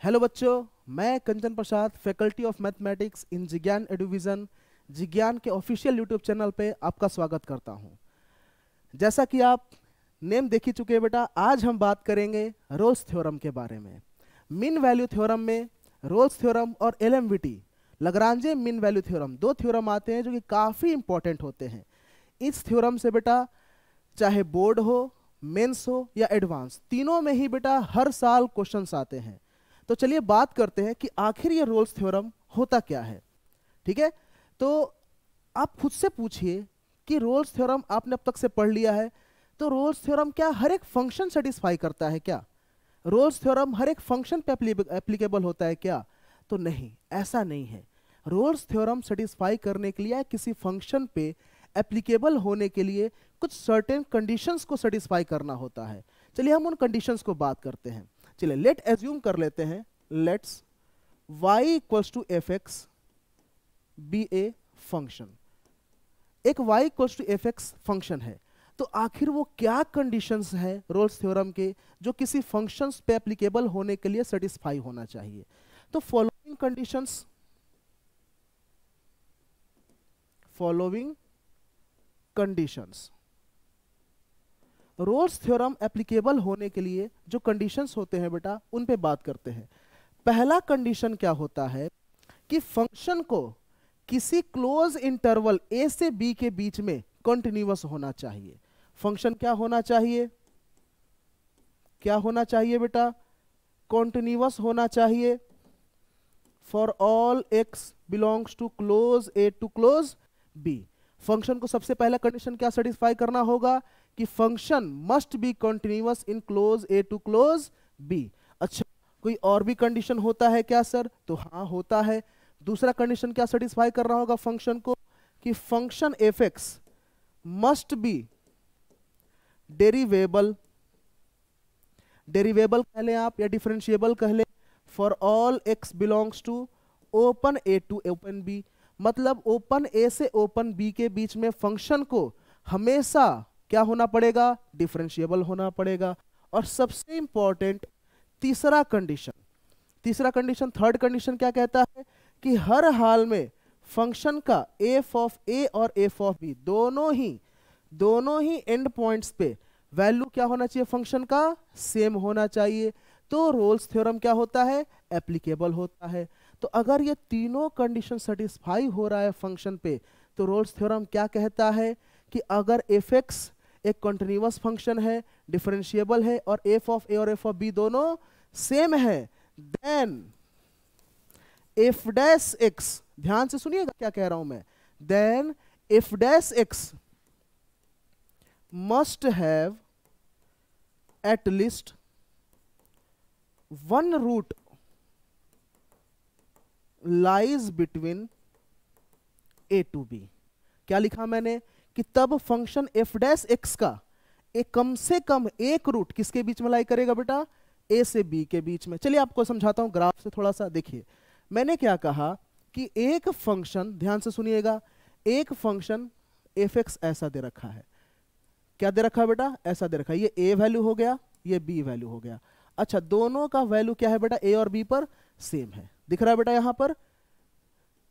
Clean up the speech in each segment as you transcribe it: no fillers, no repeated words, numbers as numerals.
Hello बच्चों, मैं कंचन प्रसाद, faculty of mathematics इन जिज्ञान एडुविजन जिज्ञान के ऑफिशियल यूट्यूब चैनल पे आपका स्वागत करता हूं। जैसा कि आप नेम देख ही चुके हैं बेटा, आज हम बात करेंगे रोल्स थ्योरम के बारे में। मीन वैल्यू थ्योरम में रोल्स थ्योरम और एलएमवीटी लग्रांजे मीन वैल्यू थ्योरम दो थ्योरम आते हैं जो कि काफ़ी इंपॉर्टेंट होते हैं। इस थ्योरम से बेटा चाहे बोर्ड हो, मेंस हो या एडवांस, तीनों में ही बेटा हर साल क्वेश्चंस आते हैं। तो चलिए बात करते हैं कि आखिर ये रोल्स थ्योरम होता क्या है। ठीक है, तो आप खुद से पूछिए कि रोल्स थ्योरम आपने अब तक से पढ़ लिया है, तो रोल्स थ्योरम क्या हर एक फंक्शन सेटिस्फाई करता है क्या? रोल्स थ्योरम हर एक फंक्शन पे एप्लीकेबल होता है क्या? तो नहीं, ऐसा नहीं है। रोल्स थ्योरम सेटिस्फाई करने के लिए या किसी फंक्शन पे एप्लीकेबल होने के लिए कुछ सर्टेन कंडीशंस को सेटिस्फाई करना होता है। चलिए हम उन कंडीशंस को बात करते हैं। चलिए लेट एज्यूम कर लेते हैं, let's y equals to f x be a function. एक y equals to f x function है, तो आखिर वो क्या कंडीशंस है रोल्स थ्योरम के जो किसी फंक्शंस पे एप्लीकेबल होने के लिए सेटिस्फाई होना चाहिए? तो following conditions Rolle's theorem applicable होने के लिए जो कंडीशंस होते हैं बेटा, उन पे बात करते हैं। पहला कंडीशन क्या होता है कि फंक्शन को किसी क्लोज इंटरवल a से b के बीच में कंटिन्यूअस होना चाहिए। फंक्शन क्या होना चाहिए? क्या होना चाहिए बेटा? कंटिन्यूअस होना चाहिए for all x belongs to close a to close b। Function को सबसे पहला कंडीशन क्या सेटिस्फाई करना होगा कि function must be continuous in close a to close b। अच्छा, कोई और भी कंडीशन होता है क्या सर? तो हाँ होता है। दूसरा कंडीशन क्या सेटिस्फाई करना होगा फंक्शन को कि function f x must be derivable, derivable कह लें आप या डिफरेंशिएबल कह लें, for all x belongs to open a to open b। मतलब ओपन a से ओपन b के बीच में फंक्शन को हमेशा क्या होना पड़ेगा? डिफरेंशिएबल होना पड़ेगा। और सबसे इंपॉर्टेंट तीसरा कंडीशन थर्ड कंडीशन क्या कहता है कि हर हाल में फंक्शन का एफ ऑफ ए और एफ ऑफ बी दोनों ही एंड पॉइंट्स पे वैल्यू क्या होना चाहिए? फंक्शन का सेम होना चाहिए। तो रोल्स थ्योरम क्या होता है? एप्लीकेबल होता है। तो अगर ये तीनों कंडीशन सेटिस्फाई हो रहा है फंक्शन पे, तो रोल्स थ्योरम क्या कहता है कि अगर एफ एक्स एक कंटिन्यूअस फंक्शन है, डिफरेंशिएबल है और एफ ऑफ ए और एफ ऑफ बी दोनों सेम है, देन एफ डैश एक्स, ध्यान से सुनिएगा क्या कह रहा हूं मैं, then f dash x must have at least one root lies between a to b. क्या लिखा मैंने कि तब फंक्शन एफ डैश एक्स का एक कम से कम एक रूट किसके बीच में लाई करेगा बेटा? ए से बी के बीच में। चलिए आपको समझाता हूं ग्राफ से थोड़ा सा। देखिए मैंने क्या कहा कि एक फंक्शन, ध्यान से सुनिएगा, एक फंक्शन एफ एक्स ऐसा दे रखा है। क्या दे रखा है बेटा? ऐसा दे रखा है। ये ए वैल्यू हो गया, ये बी वैल्यू हो गया। अच्छा, दोनों का वैल्यू क्या है बेटा? ए और बी पर सेम है। दिख रहा है बेटा यहां पर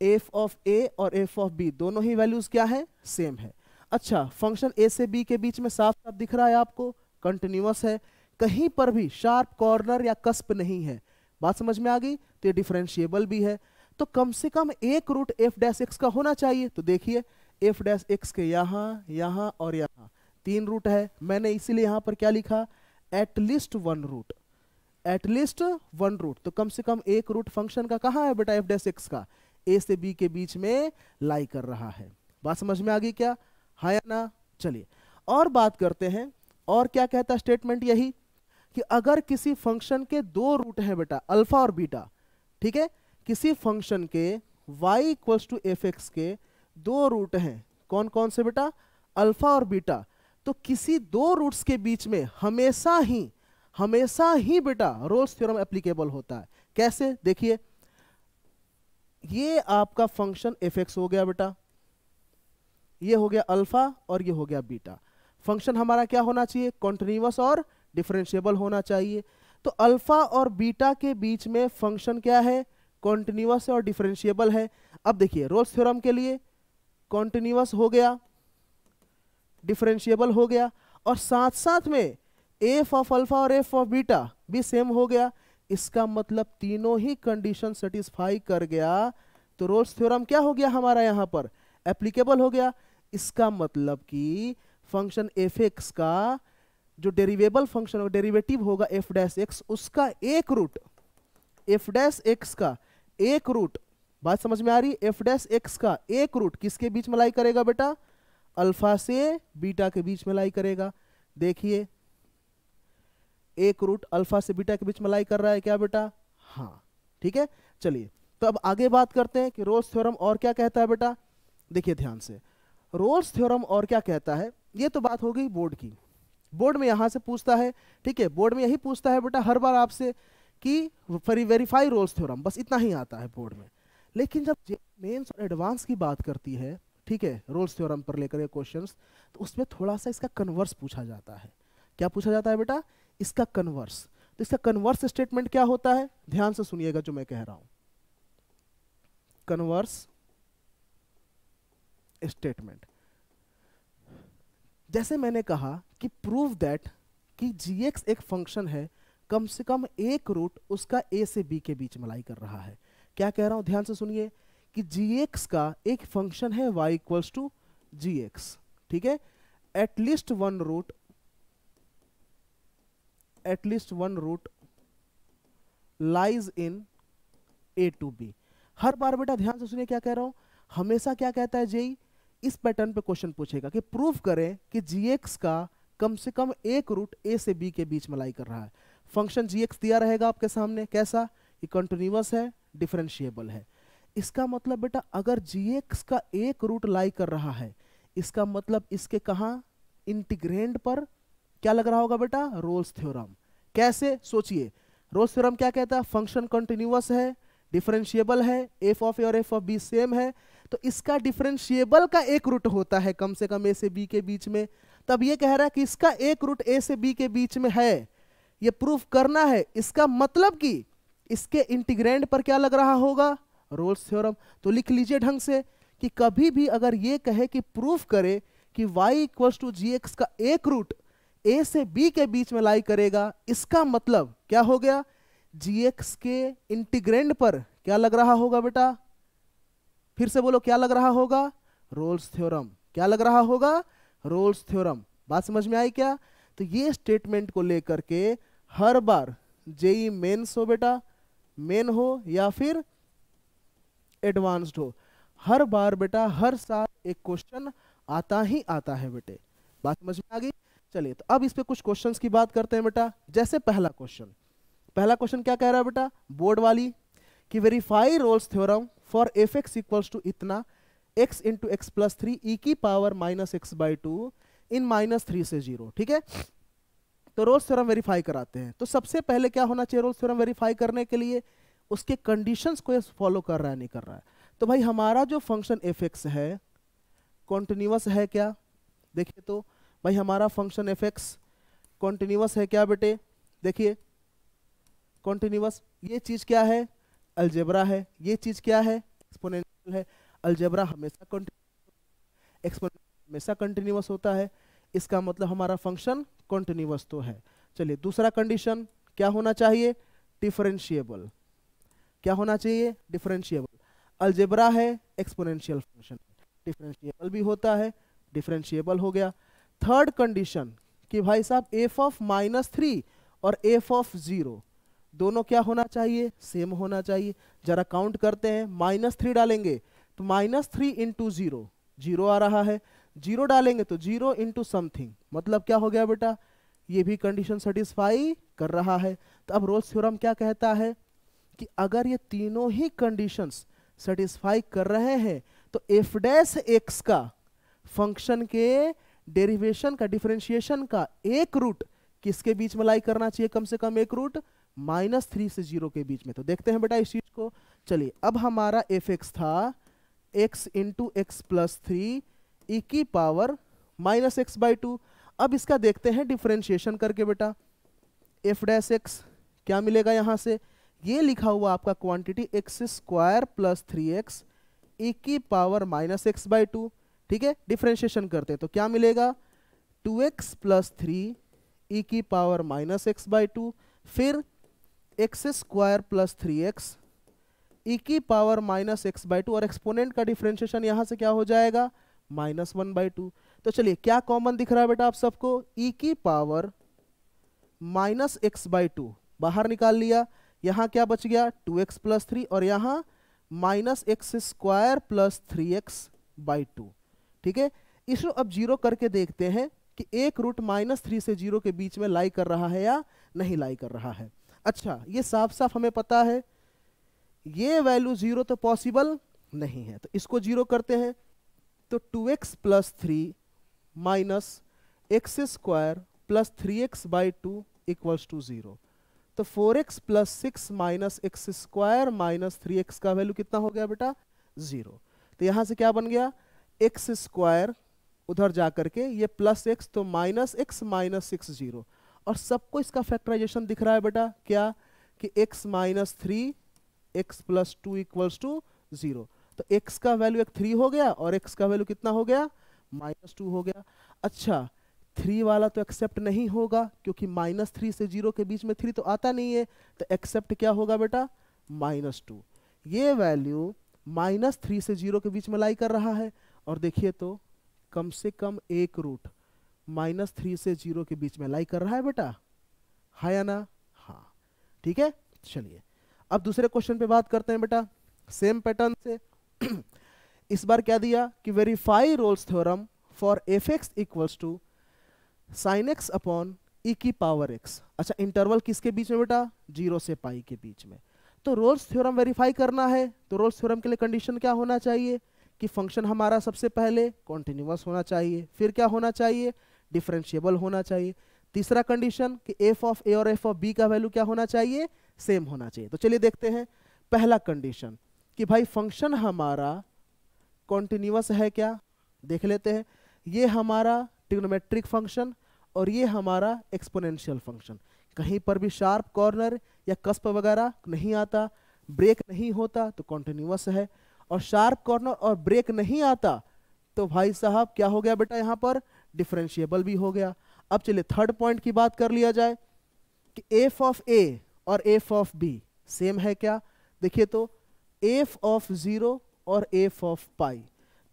एफ ऑफ ए और एफ ऑफ बी दोनों ही वैल्यूज क्या है? सेम है। अच्छा, फंक्शन ए से बी के बीच में साफ साफ दिख रहा है आपको, कंटिन्यूअस है, कहीं पर भी शार्प कॉर्नर या कस्प नहीं है। बात समझ में आ गई? तो ये डिफरेंशिएबल भी है। तो कम से कम एक रूट एफ डैश एक्स का होना चाहिए। तो देखिए एफ डैश एक्स के यहाँ, यहाँ और यहाँ तीन रूट है। मैंने इसीलिए यहाँ पर क्या लिखा? At least one root, at least one root. तो कम से कम एक रूट फंक्शन का कहाँ है बेटा? एफ डैश एक्स का ए से बी के बीच में लाई कर रहा है। बात समझ में आ गई क्या? हाँ या ना? चलिए और बात करते हैं। और क्या कहता है स्टेटमेंट? यही कि अगर किसी फंक्शन के दो रूट हैं बेटा, अल्फा और बीटा, ठीक है, किसी फंक्शन के y equals to f x के दो रूट हैं, कौन कौन से बेटा? अल्फा और बीटा। तो किसी दो रूट्स के बीच में हमेशा ही बेटा रोल्स थ्योरम एप्लीकेबल होता है। कैसे? देखिए ये आपका फंक्शन एफ एक्स हो गया बेटा, ये हो गया अल्फा और ये हो गया बीटा। फंक्शन हमारा क्या होना चाहिए? कॉन्टिन्यूअस और डिफरेंशिएबल होना चाहिए। तो अल्फा और बीटा के बीच में फंक्शन क्या है, कॉन्टिन्यूअस है और डिफरेंशिएबल है। अब देखिए रोल्स थ्योरम के लिए कॉन्टिन्यूअस हो गया, डिफरेंशिएबल हो गया, और साथ साथ में एफ ऑफ अल्फा और एफ ऑफ बीटा भी सेम हो गया। इसका मतलब तीनों ही कंडीशन सेटिस्फाई कर गया, तो रोल्स थ्योरम क्या हो गया हमारा यहां पर, एप्लीकेबल हो गया। इसका मतलब कि फंक्शन एफ एक्स का जो डेरिवेबल फंक्शन डेरिवेटिव होगा एफ डैश एक्स, उसका एक रूट, एफ डैश एक्स का एक रूट, बात समझ में आ रही, एफ डैश एक्स का एक रूट किसके बीच में लाई करेगा बेटा, अल्फा से बीटा के बीच में लाई करेगा। देखिए एक रूट अल्फा से बीटा के बीच में लाई कर रहा है क्या बेटा, हाँ ठीक है। चलिए तो अब आगे बात करते हैं कि रोल्स थ्योरम और क्या कहता है बेटा। देखिए ध्यान से, रोल्स थ्योरम और क्या कहता है, ये तो बात हो गई बोर्ड की, बोर्ड में यहां से पूछता है, ठीक है, बोर्ड में यही पूछता है बेटा हर बार आपसे कि वेरीफाई रोल्स थ्योरम, बस इतना ही आता है बोर्ड में। लेकिन जब मेंस और एडवांस की बात करती है, ठीक है, रोल्स थ्योरम पर लेकर क्वेश्चंस, तो उसमें थोड़ा सा इसका कन्वर्स पूछा जाता है। क्या पूछा जाता है बेटा, इसका कन्वर्स। तो इसका कन्वर्स स्टेटमेंट क्या होता है, ध्यान से सुनिएगा जो मैं कह रहा हूं। कन्वर्स स्टेटमेंट, जैसे मैंने कहा कि प्रूव दैट कि gx एक फंक्शन है, कम से कम एक रूट उसका a से b के बीच में लाई कर रहा है। क्या कह रहा हूं, ध्यान से सुनिए कि gx का एक फंक्शन है y इक्वल्स टू gx, ठीक है, at least one root lies in a to b। हर बार बेटा ध्यान से सुनिए क्या कह रहा हूं, हमेशा क्या कहता है जेई, इस पैटर्न पे क्वेश्चन पूछेगा कि प्रूव करें कि gx का कम से कम एक रूट a से b के बीच में लाई कर रहा है। फंक्शन gx दिया रहेगा आपके सामने, कैसा, ये कंटिन्यूअस है, डिफरेंशिएबल है। इसका मतलब बेटा अगर gx का एक रूट लाई कर रहा है, इसका मतलब इसके कहां, इंटीग्रेंड पर क्या लग रहा होगा बेटा, रोल्स थ्योरम। कैसे, सोचिए, रोल्स थ्योरम क्या कहता है, फंक्शन कंटिन्यूअस है, डिफरेंशिएबल है, एफ ऑफ ए और एफ ऑफ बी सेम है, तो इसका डिफरेंशिएबल का एक रूट होता है कम से कम ए से बी के बीच में। तब ये कह रहा है कि इसका एक रूट ए से बी के बीच में है, ये प्रूफ करना है। इसका मतलब कि इसके इंटीग्रेंड पर क्या लग रहा होगा, रोल्स थ्योरम। तो लिख लीजिए ढंग से कि कभी भी अगर ये कहे कि प्रूफ करे कि y equals to g x का एक रूट a से b के बीच में लाई करेगा, इसका मतलब क्या हो गया, gx के इंटीग्रेंड पर क्या लग रहा होगा बेटा, फिर से बोलो क्या लग रहा होगा, रोल्स थ्योरम। क्या लग रहा होगा, रोल्स थ्योरम। बात समझ में आई क्या। तो ये स्टेटमेंट को लेकर के हर बार जेई मेंस हो बेटा, मेन हो या फिर एडवांस्ड हो, हर बार बेटा हर साल एक क्वेश्चन आता ही आता है बेटे। बात समझ में आ गई। चलिए तो अब इस पे कुछ क्वेश्चंस की बात करते हैं बेटा। जैसे पहला क्वेश्चन क्या कह रहा है बेटा, बोर्ड वाली, कि verify Rolle's theorem for f x equals to इतना x into x plus three e की power minus x by two in minus three से जीरो, ठीक है। तो रोल्स थ्योरम वेरीफाई कराते हैं। तो सबसे पहले क्या होना चाहिए रोल्स थ्योरम वेरीफाई करने के लिए, उसके कंडीशंस को ये फॉलो कर रहा है नहीं कर रहा है। तो भाई हमारा जो फंक्शन एफ एक्स है कॉन्टिन्यूअस है क्या, देखिए तो भाई हमारा फंक्शन एफ एक्स कॉन्टिन्यूअस है क्या बेटे, देखिए कॉन्टिन्यूअस। ये चीज क्या है, अलजेब्रा है। ये चीज क्या है, एक्सपोनेंशियल है। अलजेब्रा हमेशा हमेशा कंटिन्यूअस होता है, इसका मतलब हमारा फंक्शन कंटिन्यूअस तो है। चलिए दूसरा कंडीशन क्या होना चाहिए, डिफरेंशिएबल। क्या होना चाहिए, डिफरेंशिएबल। अलजेब्रा है, एक्सपोनेंशियल फंक्शन, डिफरेंशिएबल भी होता है, डिफरेंशिएबल हो गया। थर्ड कंडीशन कि भाई साहब एफ ऑफ माइनस थ्री और एफ ऑफ जीरो दोनों क्या होना चाहिए, सेम होना चाहिए। जरा काउंट करते हैं, माइनस थ्री डालेंगे तो minus three into zero, zero आ रहा है, जीरो डालेंगे तो जीरो इंटू समथिंग, मतलब क्या हो गया बेटा, ये भी कंडीशन सेटिस्फाई कर रहा है। तो अब रोल्स थ्योरम क्या कहता है कि अगर ये तीनों ही कंडीशंस सेटिस्फाई कर रहे हैं तो एफ डैश एक्स का फंक्शन के डेरिवेशन का, डिफरेंशिएशन का एक रूट किसके बीच में लाई करना चाहिए, कम से कम एक रूट माइनस थ्री से जीरो के बीच में। तो देखते हैं बेटा इस चीज को। चलिए अब हमारा एफ एक्स था x into x plus three e की power minus x by two. अब इसका देखते हैं डिफरेंशिएशन करके बेटा। एफ डैश एक्स क्या मिलेगा यहां से, ये लिखा हुआ आपका quantity x square plus 3x ई की power minus x by to, ठीक है। डिफ्रेंशिएशन करते हैं तो क्या मिलेगा, 2x प्लस 3 ई की power minus x by to, फिर एक्स स्क्वायर प्लस 3x ई की power minus x by to, और एक्सपोनेंट का डिफ्रेंशिएशन यहां से क्या हो जाएगा, -1/2। तो चलिए क्या कॉमन दिख रहा है बेटा आप सबको, ई की power minus x by to बाहर निकाल लिया, यहां क्या बच गया 2x प्लस 3, और यहां minus x square plus 3x by to, ठीक है। इसको अब जीरो करके देखते हैं कि एक रूट -3 से 0 के बीच में लाई कर रहा है या नहीं लाई कर रहा है। अच्छा ये साफ साफ हमें पता है ये वैल्यू 0 तो पॉसिबल नहीं है, तो इसको जीरो करते हैं तो 2x plus 3 minus x square plus 3x by two equals to 0। तो 4x plus 6 minus x square minus 3x का वैल्यू कितना हो गया बेटा, 0। तो यहां से क्या बन गया, एक्स स्क्वायर उधर जा करके ये प्लस एक्स, तो माइनस एक्स माइनस 6 0, और सबको इसका फैक्टराइजेशन दिख रहा है बेटा क्या, कि x minus 3 x plus 2 equals to 0। तो x का वैल्यू एक 3 हो गया और x का वैल्यू कितना हो गया, -2 हो गया। अच्छा 3 वाला तो एक्सेप्ट नहीं होगा क्योंकि -3 से 0 के बीच में 3 तो आता नहीं है, तो एक्सेप्ट क्या होगा बेटा, -2। ये वैल्यू -3 से 0 के बीच में लाई कर रहा है, और देखिए तो कम से कम एक रूट -3 से 0 के बीच में लाई कर रहा है बेटा, है या ना, हाँ ठीक है। चलिए अब दूसरे क्वेश्चन पे बात करते हैं बेटा, सेम पैटर्न से। इस बार क्या दिया कि verify Rolle's theorem for f x equals to sine x upon e की पावर एक्स। अच्छा इंटरवल किसके बीच में बेटा, 0 से पाई के बीच में। तो रोल्स थ्योरम वेरीफाई करना है, तो रोल्स थ्योरम के लिए कंडीशन क्या होना चाहिए कि फंक्शन हमारा सबसे पहले कॉन्टिन्यूअस होना चाहिए, फिर क्या होना चाहिए, डिफरेंशिएबल होना चाहिए। तीसरा कंडीशन कि एफ ऑफ ए और एफ ऑफ बी का वैल्यू क्या होना चाहिए, सेम होना चाहिए। तो चलिए देखते हैं पहला कंडीशन कि भाई फंक्शन हमारा कॉन्टिन्यूअस है क्या, देख लेते हैं। ये हमारा ट्रिग्नोमेट्रिक फंक्शन और ये हमारा एक्सपोनेंशियल फंक्शन, कहीं पर भी शार्प कॉर्नर या कस्प वगैरह नहीं आता, ब्रेक नहीं होता तो कॉन्टिन्यूअस है, और शार्प कॉर्नर और ब्रेक नहीं आता तो भाई साहब क्या हो गया बेटा, यहाँ पर डिफरेंशिएबल भी हो गया। अब चलिए थर्ड पॉइंट की बात कर लिया जाए कि एफ ऑफ ए और एफ ऑफ बी सेम है क्या, देखिए तो एफ ऑफ 0 और एफ ऑफ पाई,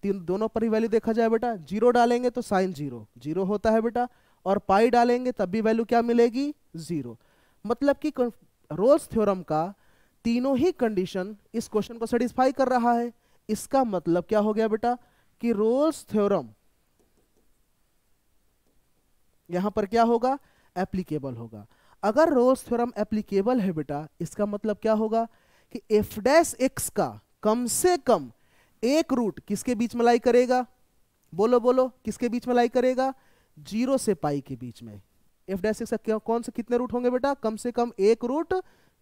तीन दोनों पर ही वैल्यू देखा जाए बेटा, 0 डालेंगे तो साइन 0 0 होता है बेटा, और पाई डालेंगे तब भी वैल्यू क्या मिलेगी, 0। मतलब कि रोल्स थ्योरम का तीनों ही कंडीशन इस क्वेश्चन को सेटिस्फाई कर रहा है। इसका मतलब क्या हो गया बेटा कि रोल्स थ्योरम यहां पर क्या होगा, एप्लीकेबल होगा। अगर रोल्स थ्योरम एप्लीकेबल है बेटा, इसका मतलब क्या होगा कि एफ डैश एक्स का कम से कम एक रूट किसके बीच में लाई करेगा, बोलो बोलो किसके बीच में लाई करेगा, 0 से पाई के बीच में। एफ डैश एक्स का कौन से कितने रूट होंगे बेटा, कम से कम एक रूट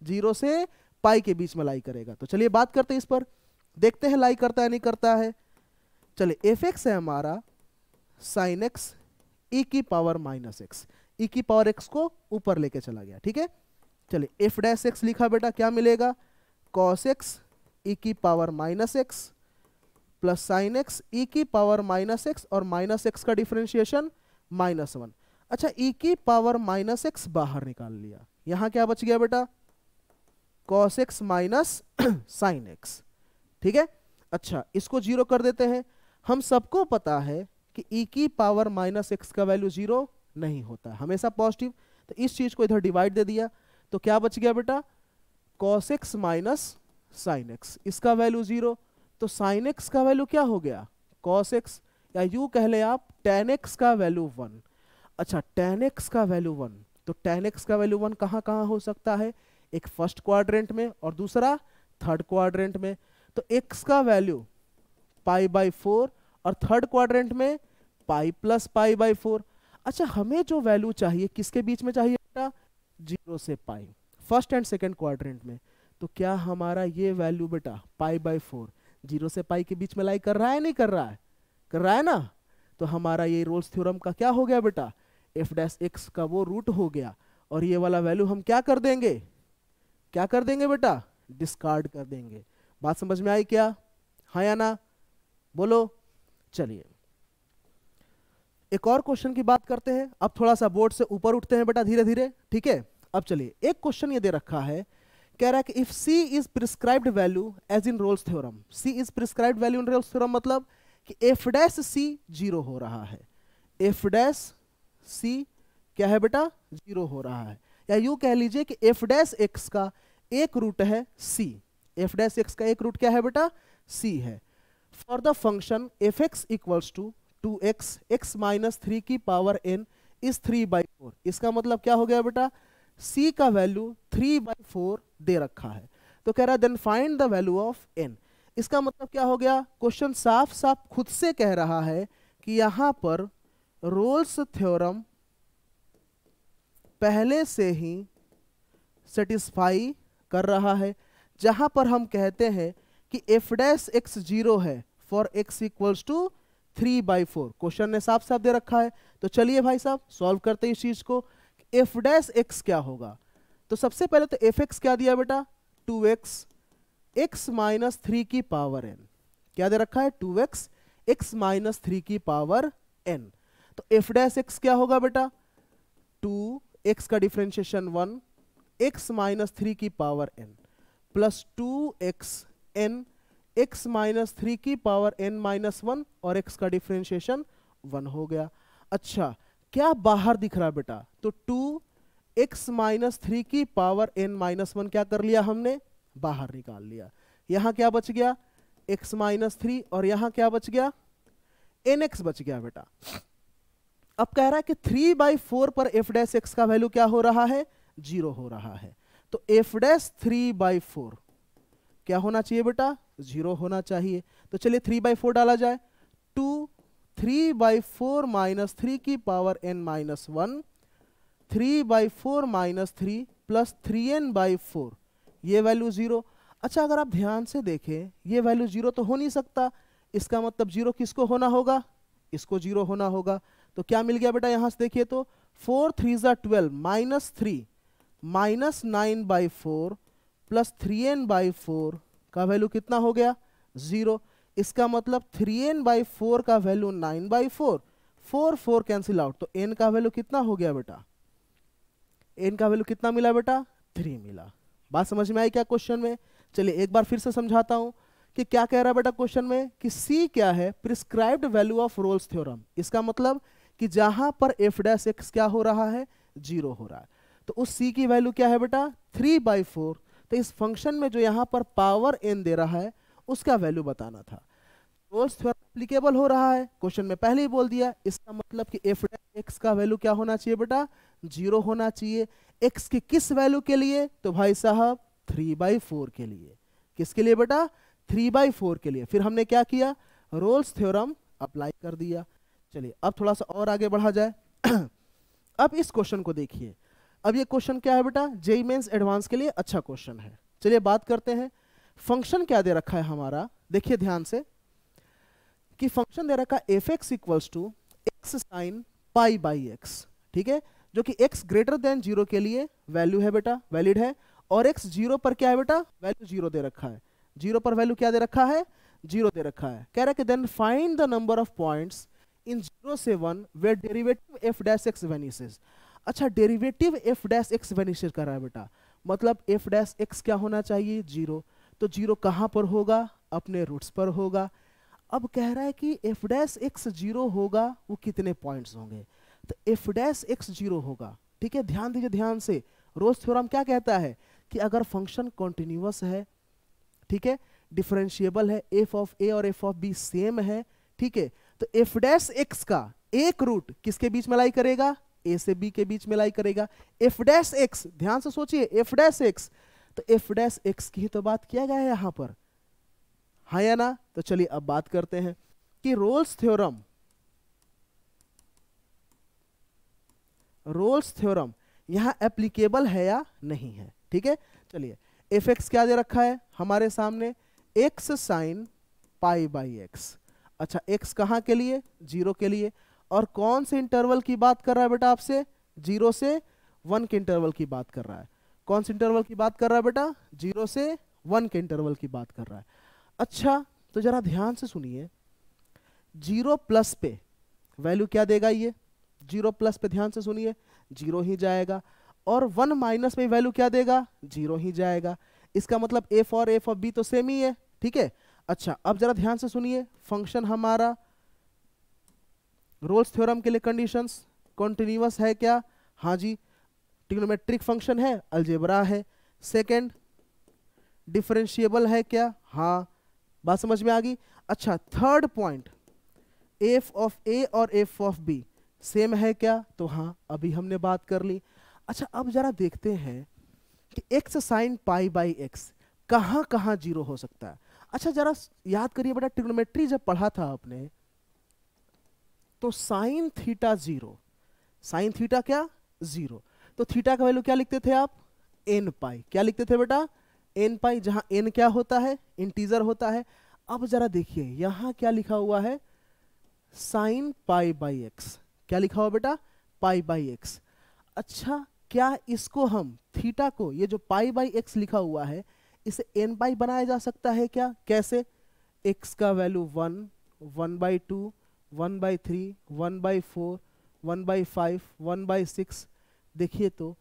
0 से पाई के बीच में लाई करेगा। तो चलिए बात करते हैं इस पर, देखते हैं लाई करता है नहीं करता है। चलिए एफ एक्स है हमारा साइन एक्स ई की पावर माइनस एक्स, ई की पावर एक्स को ऊपर लेके चला गया, ठीक है। चलिए एफ डैश एक्स लिखा बेटा, क्या मिलेगा, कॉस एक्स ई की power minus x plus sine x e की पावर माइनस एक्स, और माइनस एक्स का डिफरेंशिएशन -1। अच्छा ई की पावर माइनस एक्स बाहर निकाल लिया, यहां क्या बच गया बेटा, cos x minus sine x, ठीक है। अच्छा इसको 0 कर देते हैं। हम सबको पता है कि ई की पावर माइनस एक्स का वैल्यू 0 नहीं होता है, हमेशा पॉजिटिव, तो इस चीज को इधर डिवाइड दे दिया, तो क्या बच गया बेटा, cos x minus sine x, इसका वैल्यू 0, तो साइन एक्स का वैल्यू क्या हो गया, कॉस एक्स, या यूं कह ले आप tan x का वैल्यू 1। अच्छा tan x का वैल्यू 1, तो tan x का वैल्यू 1 कहां कहां हो सकता है, एक फर्स्ट क्वाड्रेंट में और दूसरा थर्ड क्वाड्रेंट में। तो x का वैल्यू π/4 और थर्ड क्वाड्रेंट में पाई प्लस π/4। अच्छा हमें जो वैल्यू चाहिए किसके बीच में चाहिए बेटा, 0 से पाई, फर्स्ट एंड सेकेंड क्वाड्रेंट में। तो क्या हमारा ये वैल्यू बेटा π/4 0 से पाई के बीच में लाई कर रहा है नहीं कर रहा है, कर रहा है ना। तो हमारा ये रोल्स थ्योरम का क्या हो गया बेटा, एफ डैश एक्स का वो रूट हो गया, और ये वाला वैल्यू हम क्या कर देंगे, क्या कर देंगे बेटा, डिस्कार्ड कर देंगे। बात समझ में आई क्या, हाँ या ना, बोलो। चलिए एक और क्वेश्चन की बात करते हैं। अब थोड़ा सा बोर्ड से ऊपर उठते हैं बेटा धीरे धीरे, ठीक है। अब चलिए एक क्वेश्चन ये दे रखा है, कह रहा है कि if C is prescribed value as in Rolle's theorem, C is prescribed value in Rolle's theorem मतलब कि f डैश C 0 हो रहा है, f डैश C क्या है बेटा, 0 हो रहा है। या यूं कह लीजिए कि f डैश x का एक रूट है C, f डैश x का एक रूट क्या है बेटा, C है। For the function fx equals to 2x x minus 3 की पावर n इज 3/4। इसका मतलब क्या हो गया बेटा, C का वैल्यू 3/4 दे रखा है, तो कह रहा है then find the value of n। इसका मतलब क्या हो गया, क्वेश्चन साफ साफ खुद से कह रहा है कि यहां पर रोल्स थ्योरम पहले से ही सेटिस्फाई कर रहा है। जहां पर हम कहते हैं कि f डैश x 0 है for x equals to 3/4, question ने साफ साफ दे रखा है। तो चलिए भाई साहब सॉल्व करते हैं इस चीज को। f डैश x क्या होगा, तो सबसे पहले तो fx क्या दिया बेटा, 2x x माइनस 3 की पावर n, क्या दे रखा है, 2x x माइनस 3 की पावर n। तो f डैश x क्या होगा बेटा, 2x का डिफरेंशिएशन 1 x माइनस 3 की power n plus 2x n x minus 3 की पावर n माइनस 1 और x का डिफरेंशिएशन 1 हो गया। अच्छा क्या बाहर दिख रहा बेटा, तो 2x माइनस 3 की पावर n माइनस 1 क्या कर लिया हमने, बाहर निकाल लिया। यहां क्या बच गया, x माइनस 3 और यहां क्या बच गया, nx बच गया बेटा। अब कह रहा है कि 3/4 पर f डैश x का वैल्यू क्या हो रहा है, 0 हो रहा है। तो f डैश 3/4 क्या होना चाहिए बेटा, 0 होना चाहिए। तो चलिए 3/4 डाला जाए, 2 3/4 माइनस 3 की power n minus 1, 3/4 minus 3 plus 3n/4, ये वैल्यू 0। अच्छा अगर आप ध्यान से देखें ये वैल्यू 0 तो हो नहीं सकता, इसका मतलब 0 किसको होना होगा, इसको 0 होना होगा। तो क्या मिल गया बेटा, यहां से देखिए तो 4 3 12 माइनस 3 माइनस 9/4 प्लस 3n/4 का वैल्यू कितना हो गया, 0। इसका मतलब 3n/4 का वैल्यू 9/4, 4 4 कैंसिल आउट, तो n का वैल्यू कितना हो गया बेटा, n का वैल्यू कितना मिला बेटा, 3 मिला। बात समझ में आई क्या क्वेश्चन में। चलिए एक बार फिर से समझाता हूं कि क्या कह रहा है बेटा क्वेश्चन में, कि C क्या है, prescribed value of Rolle's theorem. इसका मतलब कि जहां पर f डैश x क्या हो रहा है, 0 हो रहा है, तो उस C की वैल्यू क्या है बेटा, 3/4। तो इस फंक्शन में जो यहां पर पावर n दे रहा है उसका वैल्यू बताना था। रोल्स थ्योरम एप्लीकेबल हो रहा है, क्वेश्चन में पहले ही बोल दिया। इसका मतलब कि f डैश x का वैल्यू क्या होना चाहिए बेटा, 0 होना चाहिए। x की किस वैल्यू के लिए, तो भाई साहब 3/4 के लिए। किसके लिए बेटा, 3/4 के लिए। फिर हमने क्या किया, रोल्स थ्योरम अप्लाई कर दिया। चलिए अब थोड़ा सा और आगे बढ़ा जाए। अब इस क्वेश्चन को देखिए। अब ये क्वेश्चन क्या है बेटा, जेईई मेंस एडवांस के लिए अच्छा क्वेश्चन है। चलिए बात करते हैं, फंक्शन क्या दे रखा है हमारा, देखिए ध्यान से कि फंक्शन दे रखा है f(x) equals to x sign π/x, ठीक है, जो कि x ग्रेटर देन 0 के लिए वैल्यू है बेटा, वैलिड है। और x 0 पर क्या है बेटा, वैल्यू 0 दे रखा है, 0 पर वैल्यू क्या दे रखा है, 0 दे रखा है। कह रहा है कि then find the number of points in 0 से 1 where derivative f dash x vanishes. अच्छा derivative f dash x vanishes कर रहा है बेटा, मतलब f डैश x क्या होना चाहिए, 0। तो 0 कहां पर होगा, अपने रूट्स पर होगा। अब कह रहा है कि f डैश x 0 होगा, वो कितने पॉइंट्स होंगे, तो f डैश x 0 होगा, ठीक है। ध्यान दीजिए ध्यान से, रोल्स थ्योरम क्या कहता है कि अगर फंक्शन कॉन्टिन्यूअस है, ठीक है, डिफरेंशिएबल है, f ऑफ a और f ऑफ b सेम है, ठीक है, तो f डैश x का एक रूट किसके बीच में लाई करेगा, a से b के बीच में लाई करेगा। f डैश x, ध्यान से सोचिए, f डैश x, तो f डैश x की ही तो बात किया गया है यहां पर, हाँ या ना। तो चलिए अब बात करते हैं कि रोल्स थ्योरम यहां एप्लीकेबल है या नहीं है, ठीक है। चलिए f(x) क्या दे रखा है हमारे सामने, x साइन π/x। अच्छा x कहां के लिए, 0 के लिए। और कौन से इंटरवल की बात कर रहा है बेटा आपसे, 0 से 1 के इंटरवल की बात कर रहा है। कौन से इंटरवल की बात कर रहा है बेटा? 0 से 1 के इंटरवल की बात कर रहा है। अच्छा तो जरा ध्यान से सुनिए, 0 प्लस पे वैल्यू क्या देगा? ये 0 प्लस पे ध्यान से सुनिए 0 ही जाएगा, और 1 माइनस पे वैल्यू क्या देगा? 0 ही जाएगा। इसका मतलब एफ और एफ ऑफ बी तो सेम ही है, ठीक है। अच्छा अब जरा ध्यान से सुनिए, फंक्शन हमारा रोल्स थ्योरम के लिए कंडीशंस कॉन्टिन्यूअस है क्या? हाँ जी। ट्रिग्नोमेट्रिक फंक्शन है, अलजेब्रा है। सेकंड, डिफरेंशिएबल है क्या? हाँ, बात समझ में आ गई। अच्छा third point, F of a और एफ ऑफ बी सेम है क्या? तो हाँ, अभी हमने बात कर ली। अच्छा अब जरा देखते हैं कि x sine pi by x कहाँ कहाँ जीरो हो सकता है। अच्छा जरा याद करिए बेटा, ट्रिग्नोमेट्री जब पढ़ा था आपने तो साइन थीटा 0, साइन थीटा क्या? 0। तो थीटा का वैल्यू क्या लिखते थे आप? एन पाई। क्या लिखते थे बेटा? एन पाई, जहां एन क्या होता है? इंटीजर होता है। अब जरा देखिए यहां क्या लिखा हुआ है? Sign pi by x. क्या लिखा हुआ बेटा? पाई बाई एक्स। अच्छा क्या इसको हम थीटा को, ये जो पाई बाई एक्स लिखा हुआ है, इसे एन पाई बनाया जा सकता है क्या? कैसे? एक्स का वैल्यू 1, 1/2, 1/3, 1/4, 1/5, 1/6। देखिए तो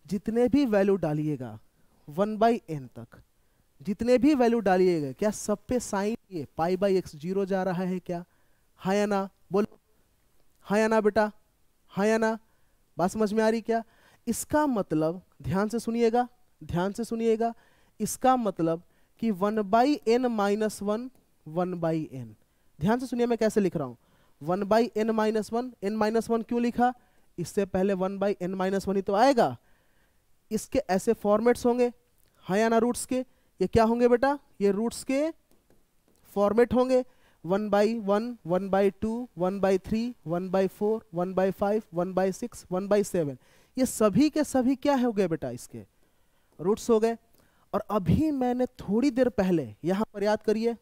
जितने भी वैल्यू डालिएगा 1/n तक, जितने भी वैल्यू डालिएगा, क्या सब पे साइन ये पाई बाई एक्स 0 जा रहा है क्या? हाँ या ना? बोलो हाँ या ना बेटा? हाँ या ना? बात समझ में आ रही क्या? इसका मतलब ध्यान से सुनिएगा, ध्यान से सुनिएगा, इसका मतलब कि 1/n माइनस 1, 1/n। ध्यान से सुनिए मैं कैसे लिख रहा हूं, 1/n माइनस 1, n माइनस 1 क्यों लिखा? इससे पहले 1/n माइनस 1 ही तो आएगा। इसके ऐसे फॉर्मेट्स होंगे, हाँ या ना? रूट्स के ये क्या होंगे बेटा? ये रूट्स के फॉर्मेट होंगे। 1/1, 1/2, 1/3, 1/4, 1/5, 1/6, 1/7, ये सभी के सभी क्या हो गए बेटा? इसके रूट्स हो गए। और अभी मैंने थोड़ी देर पहले यहां पर याद करिए,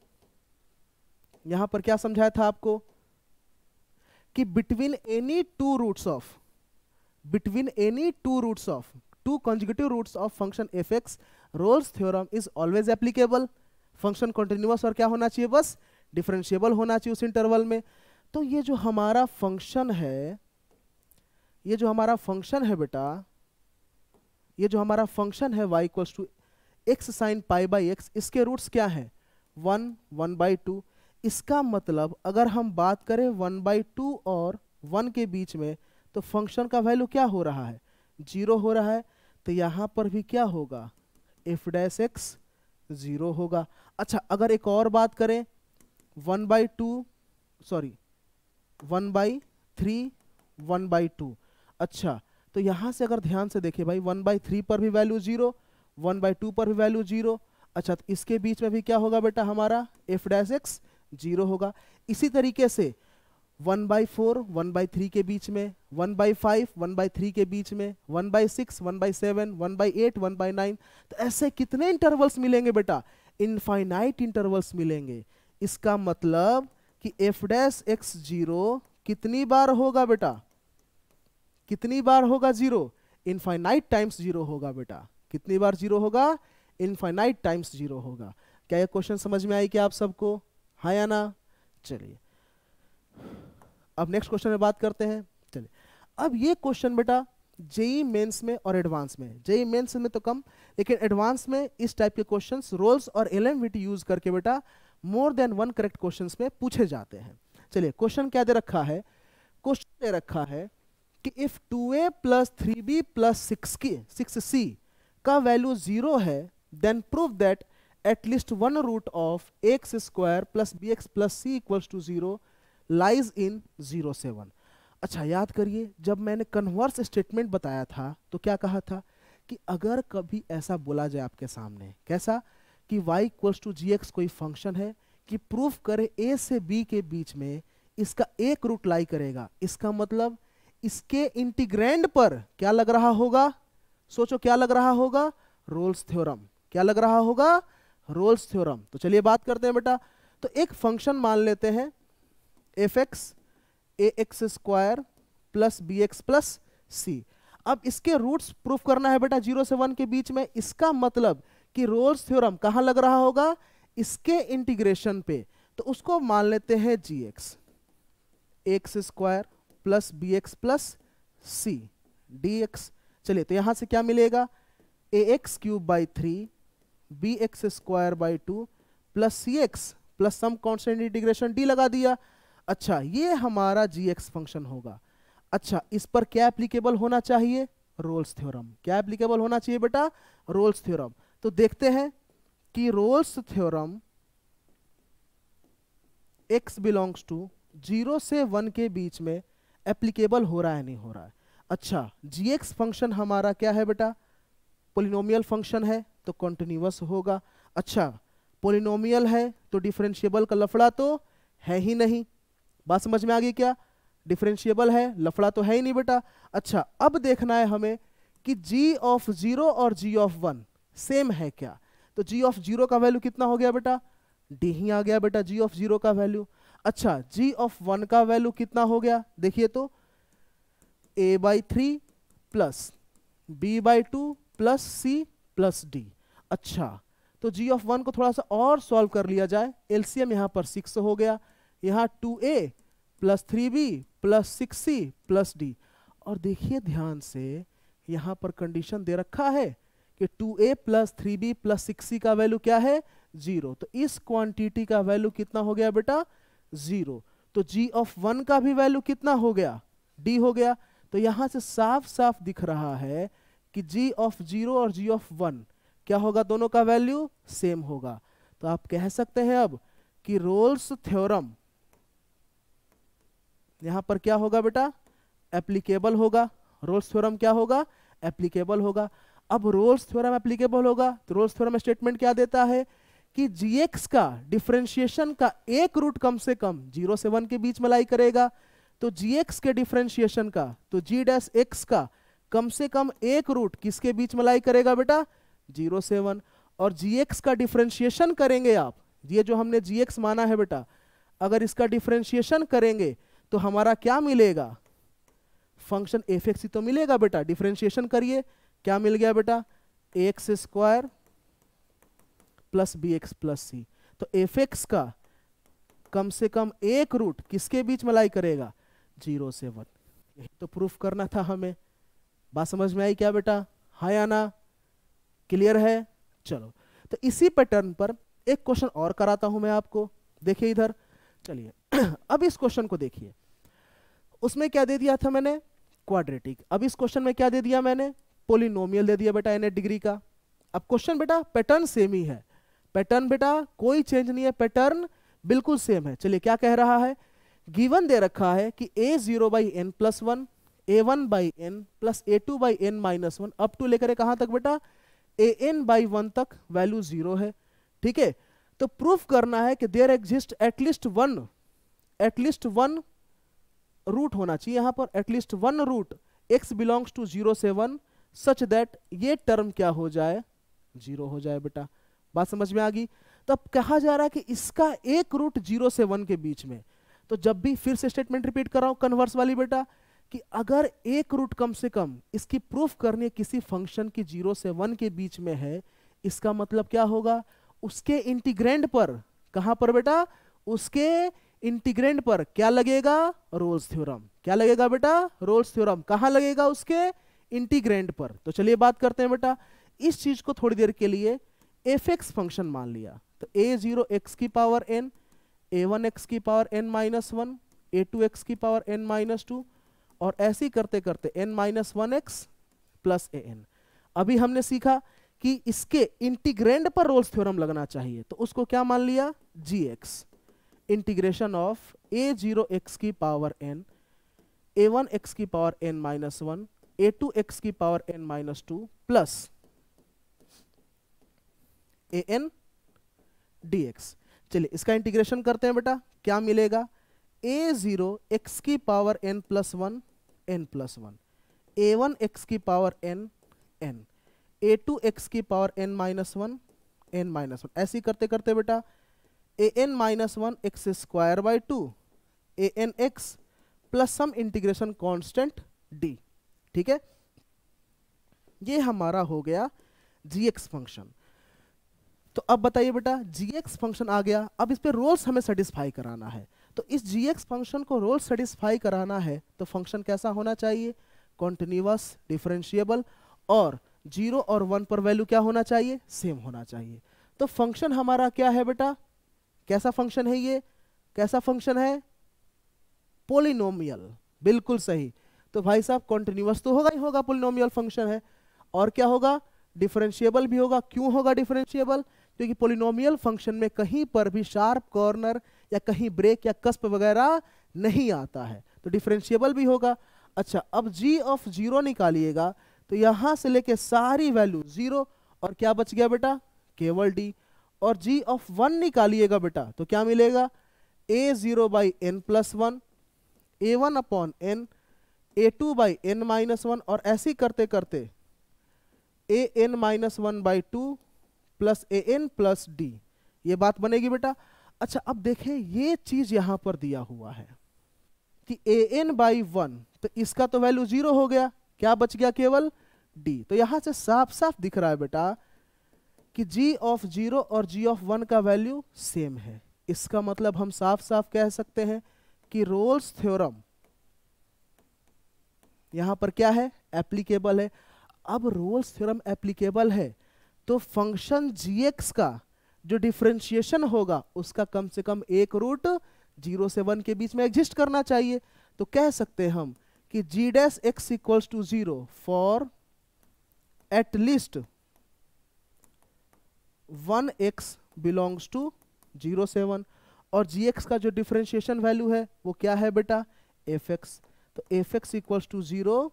यहां पर क्या समझाया था आपको? कि between any two roots of, between any two roots of, two consecutive roots of function f x, Rolle's theorem is always applicable. Function continuous और क्या होना चाहिए? बस डिफरेंशिएबल होना चाहिए उस इंटरवल में। तो ये जो हमारा फंक्शन है, ये जो हमारा फंक्शन है बेटा, ये जो हमारा फंक्शन है y equals to x sine pi by x, इसके रूट्स क्या है? 1, 1/2। इसका मतलब अगर हम बात करें 1/2 और 1 के बीच में, तो फंक्शन का वैल्यू क्या हो रहा है? 0 हो रहा है। तो यहां पर भी क्या होगा? एफ डैश एक्स 0 होगा। अच्छा अगर एक और बात करें, 1/2, सॉरी 1/3, 1/2। अच्छा तो यहां से अगर ध्यान से देखिए भाई, 1/3 पर भी वैल्यू 0, 1/2 पर भी वैल्यू 0। अच्छा तो इसके बीच में भी क्या होगा बेटा? हमारा एफ डैश एक्स 0 होगा। इसी तरीके से 1/4, 1/3 के बीच में, 1/5, 1/3 के बीच में, 1/6, 1/7, 1/8, 1/9। तो ऐसे कितने इंटरवल्स मिलेंगे बेटा? इनफाइनाइट इंटरवल्स मिलेंगे। इसका मतलब कि एफ डैश एक्स 0 कितनी बार होगा बेटा? कितनी बार होगा 0? इनफाइनाइट टाइम्स 0 होगा बेटा। कितनी बार 0 होगा? इनफाइनाइट टाइम्स 0 होगा। क्या ये क्वेश्चन समझ में आई क्या आप सबको? हाँ या ना? चलिए अब नेक्स्ट क्वेश्चन में बात करते हैं। चलिए अब ये क्वेश्चन बेटा जेई मेंस में और एडवांस में, जेई मेंस में तो कम, लेकिन एडवांस में इस टाइप के क्वेश्चंस रोल्स और एलएमवीटी यूज करके बेटा more than one correct questions में पूछे जाते हैं। चलिए क्वेश्चन क्या दे रखा है? क्वेश्चन दे रखा है कि if 2a plus 3b plus 6c का वैल्यू 0 है, then prove that at least one root of x square plus b x plus c equals to 0 lies in 0, 7। अच्छा याद करिए, जब मैंने कन्वर्स स्टेटमेंट बताया था तो क्या कहा था? कि अगर कभी ऐसा बोला जाए आपके सामने, कैसा? कि y equals to g x कोई फंक्शन है, कि प्रूफ करे a से b के बीच में इसका एक रूट लाई करेगा, इसका मतलब इसके इंटीग्रैंड पर क्या लग रहा होगा? सोचो क्या लग रहा होगा? Rolle's theorem. क्या लग रहा होगा? Rolle's theorem. तो चलिए बात करते हैं बेटा। तो एक फंक्शन मान लेते हैं f x a x square plus b x plus c. अब इसके रूट्स प्रूफ करना है बेटा 0 से 1 के बीच में। इसका मतलब कि रोल्स थ्योरम कहां लग रहा होगा, इसके इंटीग्रेशन पे। तो उसको मान लेते हैं gx, x square plus b x plus c dx। चलिए तो यहां से क्या मिलेगा, a x cube by 3 b x square by 2 plus c x plus some constant integration d लगा दिया। अच्छा ये हमारा gx फंक्शन होगा। अच्छा इस पर क्या एप्लीकेबल होना चाहिए, रोल्स थ्योरम। क्या एप्लीकेबल होना चाहिए बेटा, रोल्स थ्योरम। तो देखते हैं कि Rolle's theorem x belongs to 0 से 1 के बीच में एप्लीकेबल हो रहा है नहीं हो रहा है। अच्छा gx फंक्शन हमारा क्या है बेटा, पोलिनोमियल फंक्शन है तो कॉन्टिन्यूअस होगा। अच्छा पोलिनोमियल है तो डिफरेंशिएबल का लफड़ा तो है ही नहीं। बात समझ में आ गई क्या, डिफरेंशिएबल है लफड़ा तो है ही नहीं बेटा। अच्छा अब देखना है हमें कि g ऑफ 0 और g ऑफ 1 सेम है क्या। तो g ऑफ 0 का वैल्यू कितना हो गया बेटा, d ही आ गया बेटा g ऑफ 0 का वैल्यू। अच्छा g ऑफ 1 का वैल्यू कितना हो गया, देखिए तो a by 3 plus b by 2 plus c plus d। अच्छा तो g ऑफ 1 को थोड़ा सा और सॉल्व कर लिया जाए, एलसीएम यहां पर 6 हो गया, यहां 2a plus 3b plus 6c plus d। और देखिए ध्यान से यहां पर कंडीशन दे रखा है कि 2a plus 3b plus 6c का वैल्यू क्या है, 0। तो इस क्वांटिटी का वैल्यू कितना हो गया बेटा, 0। तो g ऑफ 1 का भी वैल्यू कितना हो गया, d हो गया। तो यहां से साफ साफ दिख रहा है कि g ऑफ 0 और g ऑफ 1 क्या होगा, दोनों का वैल्यू सेम होगा। तो आप कह सकते हैं अब कि रोल्स थ्योरम यहां पर क्या होगा बेटा, एप्लीकेबल होगा। रोल्स थ्योरम क्या होगा, एप्लीकेबल होगा। अब रोल्स थ्योरम एप्लीकेबल होगा तो रोल्स थ्योरम स्टेटमेंट क्या देता है कि gx का डिफरेंशिएशन का एक रूट कम से कम 0 से 1 के बीच में लाई करेगा। तो gx के डिफरेंशिएशन का, तो g डैश x का कम से कम एक रूट किसके बीच में लाई करेगा बेटा, 0 से 1। और gx का डिफरेंशिएशन करेंगे आप, ये जो हमने gx माना है बेटा, अगर इसका डिफरेंशिएशन करेंगे तो हमारा क्या मिलेगा, फंक्शन एफ ही तो मिलेगा बेटा। डिफरेंशिएशन करिए, क्या मिल गया बेटा, x square plus b x plus c. तो एफ एक्स का कम से कम एक रूट किसके बीच में लाई करेगा, 0 से 1। यही तो प्रूफ करना था हमें। बात समझ में आई क्या बेटा, हाँ या ना, क्लियर है। चलो तो इसी पैटर्न पर एक क्वेश्चन और कराता हूं मैं आपको, देखिए इधर। चलिए अब इस क्वेश्चन को देखिए, उसमें क्या दे दिया था मैंने, क्वाड्रेटिक। अब इस क्वेश्चन में क्या दे दिया मैंने, पोलिनोमियल दे दिया बेटा n डिग्री का। अब क्वेश्चन बेटा पैटर्न सेम ही है, पैटर्न बेटा कोई चेंज नहीं है, पैटर्न बिल्कुल सेम है। चलिए क्या कह रहा है, गिवन दे रखा है कि a0 by n plus 1, a1 by n plus a2 by n minus 1 up to लेकर कहां तक बेटा, an बाई 1 तक वैल्यू 0 है। ठीक है, तो प्रूफ करना है कि there exist at least one root होना चाहिए यहां पर, at least one root x belongs to 0 से 1 सच दैट ये टर्म क्या हो जाए, 0 हो जाए बेटा। बात समझ में आ गई। तो अब कहा जा रहा है कि इसका एक रूट 0 से 1 के बीच में। तो जब भी फिर से स्टेटमेंट रिपीट कर रहा हूं कन्वर्स वाली बेटा, कि अगर एक रूट कम से कम इसकी प्रूफ करनी है किसी फंक्शन की 0 से 1 के बीच में है, इसका मतलब क्या होगा, उसके इंटीग्रेंड पर, कहां पर बेटा, उसके इंटीग्रेंड पर क्या लगेगा, रोल्स थ्योरम। क्या लगेगा बेटा, रोल्स थ्योरम। कहां लगेगा, उसके इंटीग्रेंड पर। तो चलिए बात करते हैं बेटा, इस चीज को थोड़ी देर के लिए एफ एक्स फंक्शन मान लिया। तो a0 x की पावर n, a1 x की power n minus 1, a2 x की पावर n माइनस 2, और ऐसे ही करते करते n minus 1x plus an। अभी हमने सीखा कि इसके इंटीग्रेंड पर रोल्स थ्योरम लगना चाहिए, तो उसको क्या मान लिया, gx integration of a0 x की पावर n, a1 x की power n minus 1, a2 x की power n minus 2 plus an dx। चलिए इसका इंटीग्रेशन करते हैं बेटा, क्या मिलेगा, a0 x की power n plus 1 n plus 1, a1 x की power n n, a2 x की power n minus 1 n minus 1। ऐसे ही करते करते बेटा an minus 1 x square by 2 an x plus some integration constant d। ठीक है, ये हमारा हो गया gx फंक्शन। तो अब बताइए बेटा, gx फंक्शन आ गया, अब इस पे रोल्स हमें सेटिस्फाई कराना है। तो इस gx फंक्शन को रोल सेटिस्फाई कराना है तो फंक्शन कैसा होना चाहिए, कॉन्टिन्यूअस, डिफरेंशिएबल, और 0 और 1 पर वैल्यू क्या होना चाहिए, सेम होना चाहिए। तो फंक्शन हमारा क्या है बेटा, कैसा फंक्शन है ये, कैसा फंक्शन है, पोलिनोमियल, बिल्कुल सही। तो भाई साहब कॉन्टिन्यूअस तो होगा ही होगा, पोलिनोमियल फंक्शन है, और क्या होगा, डिफरेंशिएबल भी होगा। क्यों होगा डिफरेंशिएबल, क्योंकि पोलिनोमियल फंक्शन में कहीं पर भी शार्प कॉर्नर या कहीं ब्रेक या कस्प वगैरह नहीं आता है, तो डिफरेंशिएबल भी होगा। अच्छा, अब g ऑफ 0 निकालिएगा तो यहां से लेके सारी वैल्यू 0, और क्या बच गया बेटा, केवल d। और g ऑफ 1 निकालिएगा बेटा तो क्या मिलेगा, a0 by n plus 1, a1 upon n, a2 by n minus 1, और ऐसे ही करते करते an minus 1 by 2 plus an plus d, ये बात बनेगी बेटा। अच्छा, अब देखें ये चीज यहां पर दिया हुआ है कि an बाई 1, तो इसका तो वैल्यू 0 हो गया, क्या बच गया, केवल d। तो यहां से साफ साफ दिख रहा है बेटा कि g ऑफ 0 और g ऑफ 1 का वैल्यू सेम है। इसका मतलब हम साफ साफ कह सकते हैं कि रोल्स थ्योरम यहां पर क्या है, एप्लीकेबल है। अब रोल्स थ्योरम एप्लीकेबल है तो फंक्शन gx का जो डिफरेंशिएशन होगा उसका कम से कम एक रूट 0 से 1 के बीच में एग्जिस्ट करना चाहिए। तो कह सकते हैं हम कि g dash x equals to 0 for at least 1x belongs to 0 से 1, और gx का जो डिफरेंशिएशन वैल्यू है वो क्या है बेटा, fx। तो fx equals to 0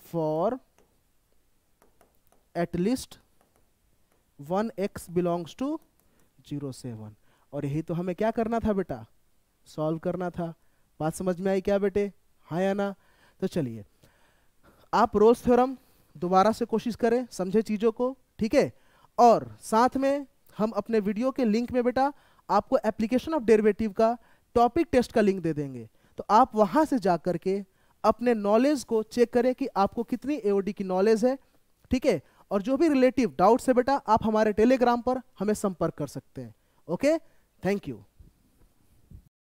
for at least 1x belongs to 0 से 1। और यही तो हमें क्या करना था बेटा, सॉल्व करना था। बात समझ में आई क्या बेटे, हाँ या ना। तो चलिए आप रोल्स थ्योरम दोबारा से कोशिश करें, समझे चीजों को, ठीक है। और साथ में हम अपने वीडियो के लिंक में बेटा आपको एप्लीकेशन ऑफ डेरिवेटिव का टॉपिक टेस्ट का लिंक दे देंगे, तो आप वहां से जा करके अपने नॉलेज को चेक करें कि आपको कितनी एओडी की नॉलेज है, ठीक है। और जो भी रिलेटिव डाउट्स है बेटा आप हमारे टेलीग्राम पर हमें संपर्क कर सकते हैं। Okay, thank you.